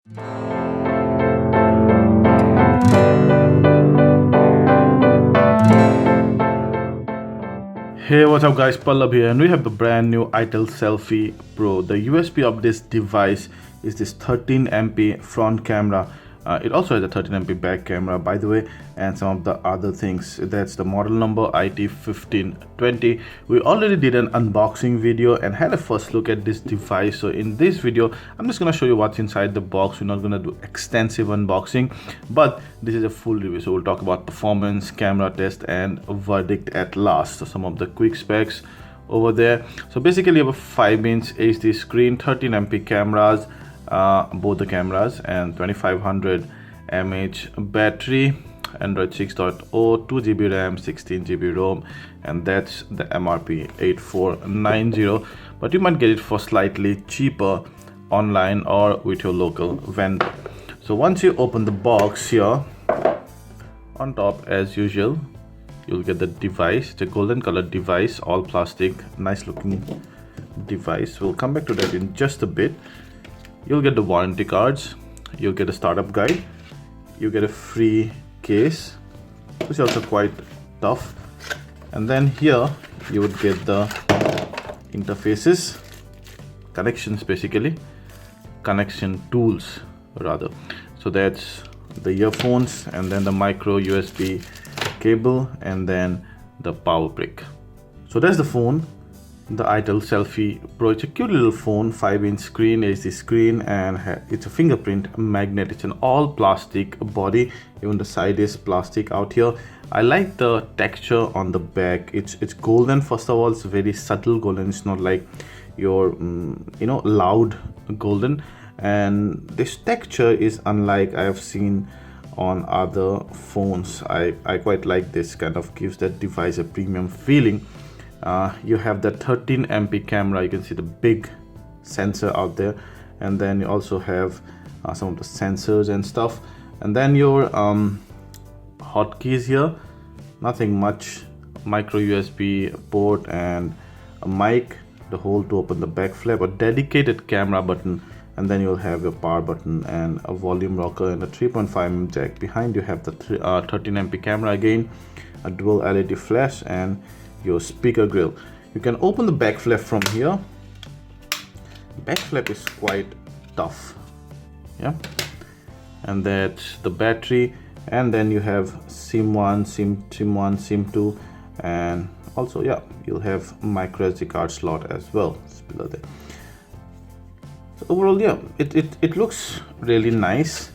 Hey, what's up guys, Pallab here, and we have the brand new Itel Selfie Pro. The USP of this device is this 13MP front camera. It also has a 13MP back camera, by the way, and some of the other things. That's the model number IT1520. We already did an unboxing video and had a first look at this device. So in this video, I'm just gonna show you what's inside the box. We're not gonna do extensive unboxing, but this is a full review. So we'll talk about performance, camera test, and a verdict at last. So some of the quick specs over there. So basically, you have a 5-inch HD screen, 13MP cameras, both the cameras, and 2500 mAh battery, Android 6.0, 2GB RAM, 16GB ROM, and that's the MRP 8490. But you might get it for slightly cheaper online or with your local vendor. So once you open the box here, on top as usual, you'll get the device. It's a golden colored device, all plastic, nice looking device. We'll come back to that in just a bit. You'll get the warranty cards, you'll get a startup guide, you get a free case, which is also quite tough, and then here you would get the interfaces, connections, basically connection tools rather. So that's the earphones, and then the micro USB cable, and then the power brick. So that's the phone, the Itel Selfie Pro. It's a cute little phone, 5-inch screen, HD screen, and it's a fingerprint magnet. It's an all plastic body, even the side is plastic out here. I like the texture on the back. It's golden. First of all, it's very subtle golden. It's not like your loud golden, and this texture is unlike I have seen on other phones. I quite like this, kind of gives that device a premium feeling. You have the 13MP camera, you can see the big sensor out there, and then you also have some of the sensors and stuff, and then your hotkeys here, nothing much, micro USB port and a mic, the hole to open the back flap, a dedicated camera button, and then you'll have your power button and a volume rocker and a 3.5mm jack. Behind you have the 13MP camera again, a dual LED flash, and your speaker grill. You can open the back flap from here. Back flap is quite tough, yeah, and that's the battery, and then you have SIM1, SIM 2, and also you'll have micro SD card slot as well. It's below there. So overall, it looks really nice,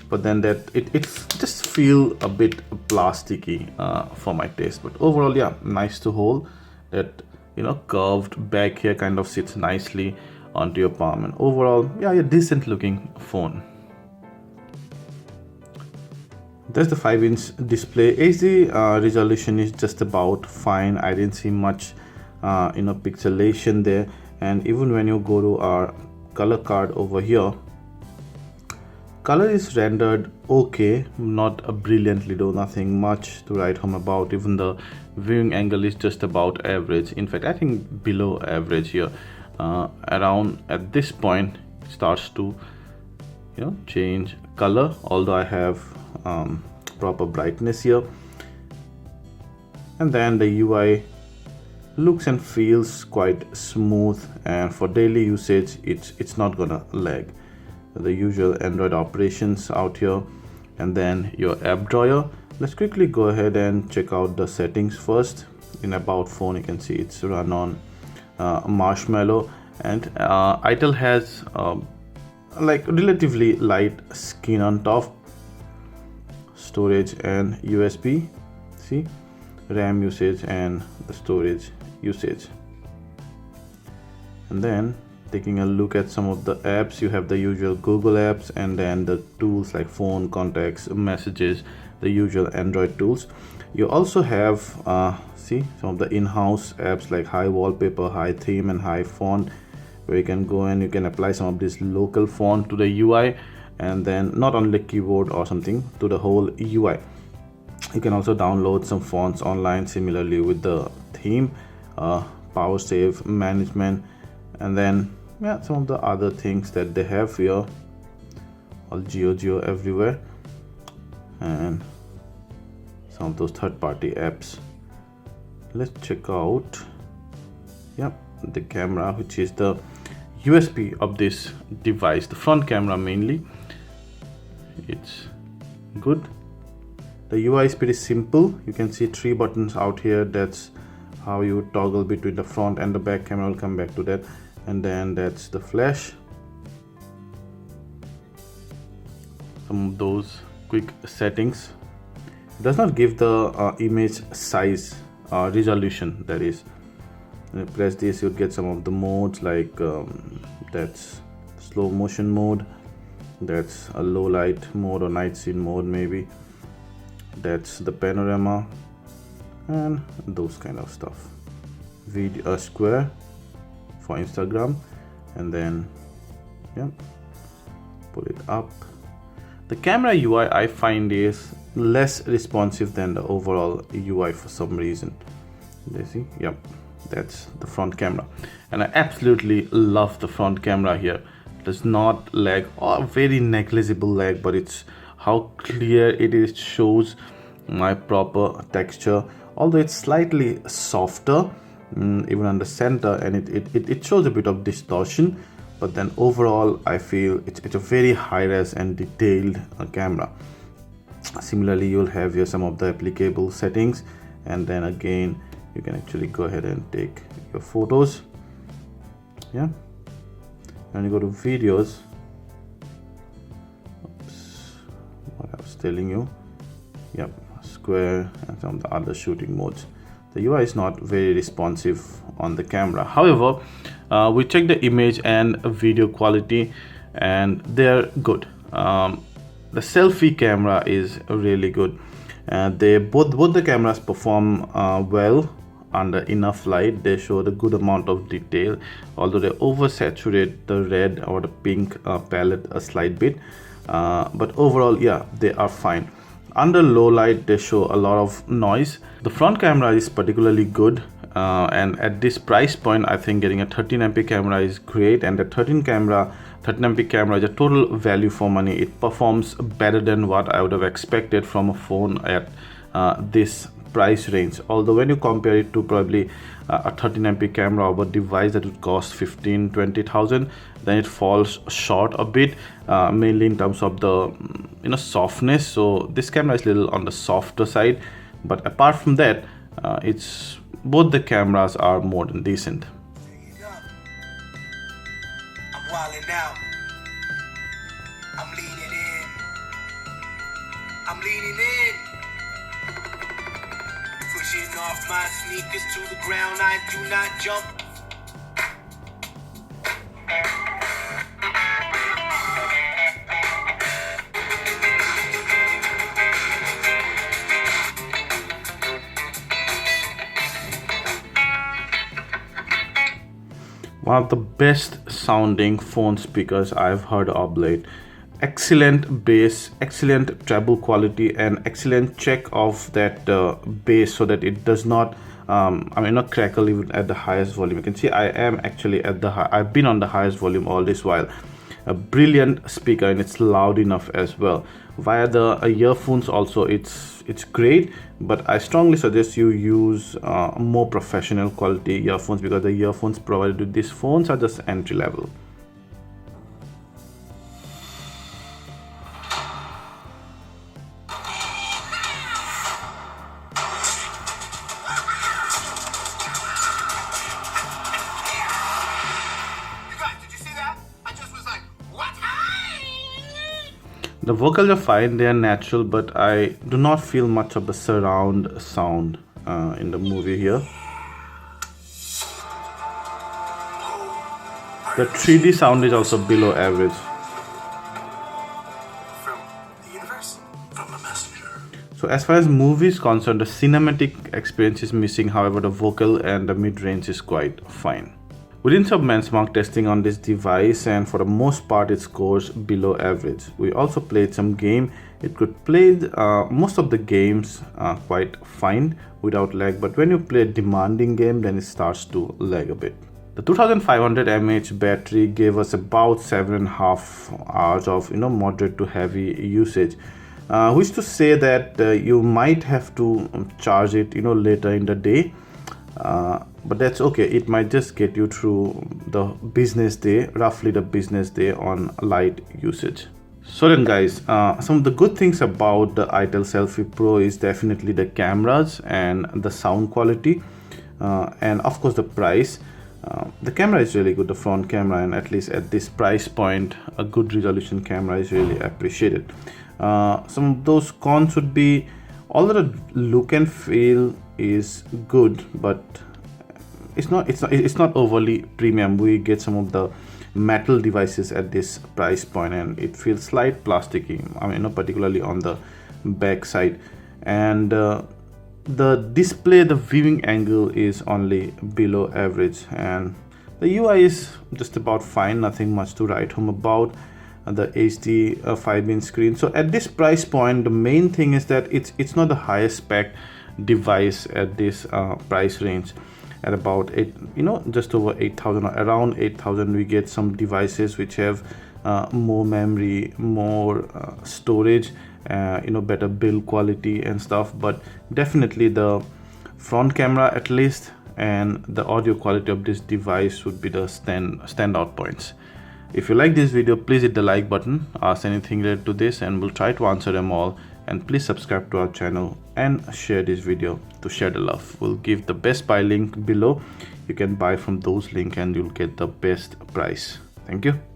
but then that it just feel a bit plasticky for my taste. But overall, nice to hold. That curved back here kind of sits nicely onto your palm, and overall, a decent looking phone. That's the 5-inch display. HD resolution is just about fine. I didn't see much pixelation there, and even when you go to our color card over here, color is rendered okay, not brilliantly though, nothing much to write home about. Even the viewing angle is just about average. In fact, I think below average here. Around at this point it starts to change color, although I have proper brightness here. And then the UI looks and feels quite smooth, and for daily usage it's not gonna lag. The usual Android operations out here, and then your app drawer. Let's quickly go ahead and check out the settings first. In about phone, you can see it's run on Marshmallow, and Itel has like relatively light skin on top. Storage and USB, see, RAM usage and the storage usage. And then taking a look at some of the apps, you have the usual Google apps, and then the tools like phone, contacts, messages, the usual Android tools. You also have see some of the in-house apps like High Wallpaper, High Theme, and High Font, where you can go and you can apply some of this local font to the UI, and then not only keyboard or something, to the whole UI. You can also download some fonts online, similarly with the theme, power save management, and then some of the other things that they have here. all geo everywhere, and some of those third-party apps. Let's check out the camera, which is the USP of this device. The front camera mainly, it's good. The UI is pretty simple. You can see 3 buttons out here. That's how you toggle between the front and the back camera. We'll come back to that. And then that's the flash. Some of those quick settings. It does not give the image size resolution, that is. When you press this, you'll get some of the modes, like that's slow motion mode, that's a low light mode or night scene mode maybe, that's the panorama, and those kind of stuff. Video square for Instagram, and then pull it up. The camera UI I find is less responsive than the overall UI for some reason. You see, that's the front camera, and I absolutely love the front camera here. It does not lag, or very negligible lag, but it's how clear it is. It shows my proper texture, although it's slightly softer even on the center, and it shows a bit of distortion, but then overall I feel it's a very high-res and detailed camera. Similarly, you'll have here some of the applicable settings, and then again you can actually go ahead and take your photos. And you go to videos. What I was telling you, square, and some of the other shooting modes. The UI is not very responsive on the camera. However, we check the image and video quality, and they're good. The selfie camera is really good. They both the cameras perform well under enough light. They show the good amount of detail, although they oversaturate the red or the pink palette a slight bit, but overall they are fine. Under low light they show a lot of noise. The front camera is particularly good, and at this price point I think getting a 13MP camera is great, and the 13MP camera is a total value for money. It performs better than what I would have expected from a phone at this price range. Although when you compare it to probably a 13MP camera or a device that would cost 15,000-20,000, then it falls short a bit, mainly in terms of the softness. So this camera is a little on the softer side, but apart from that, it's both the cameras are more than decent. I'm wilding out. I'm leaning in. Pushing off my sneakers to the ground, I do not jump. One of the best sounding phone speakers I've heard of late. Excellent bass, excellent treble quality, and excellent check of that bass so that it does not not crackle even at the highest volume. You can see I am actually at the I've been on the highest volume all this while. A brilliant speaker, and it's loud enough as well. Via the earphones also, it's great, but I strongly suggest you use more professional quality earphones, because the earphones provided with these phones are just entry level. The vocals are fine, they are natural, but I do not feel much of the surround sound in the movie here. The 3D sound is also below average. So as far as movie is concerned, the cinematic experience is missing. However, the vocal and the mid-range is quite fine. We did some benchmark testing on this device, and for the most part it scores below average. We also played some game. It could play most of the games quite fine without lag, but when you play a demanding game, then it starts to lag a bit. The 2500 mAh battery gave us about 7.5 hours of moderate to heavy usage, which to say that you might have to charge it later in the day, but that's okay. It might just get you through the business day, roughly the business day on light usage. So then guys, some of the good things about the Itel Selfie Pro is definitely the cameras and the sound quality, and of course the price. The camera is really good, the front camera, and at least at this price point a good resolution camera is really appreciated. Some of those cons would be, although the look and feel is good, but it's not overly premium. We get some of the metal devices at this price point and it feels slight plasticky, I mean particularly on the back side, and the display, the viewing angle is only below average, and the UI is just about fine, nothing much to write home about. The HD 5-inch screen. So at this price point, the main thing is that it's not the highest spec device at this price range. At about just over 8,000 or around 8,000, we get some devices which have more memory, more storage, better build quality and stuff, but definitely the front camera at least and the audio quality of this device would be the standout points. If you like this video, please hit the like button, ask anything related to this and we'll try to answer them all, and please subscribe to our channel and share this video to share the love. We'll give the Best Buy link below. You can buy from those links and you'll get the best price. Thank you.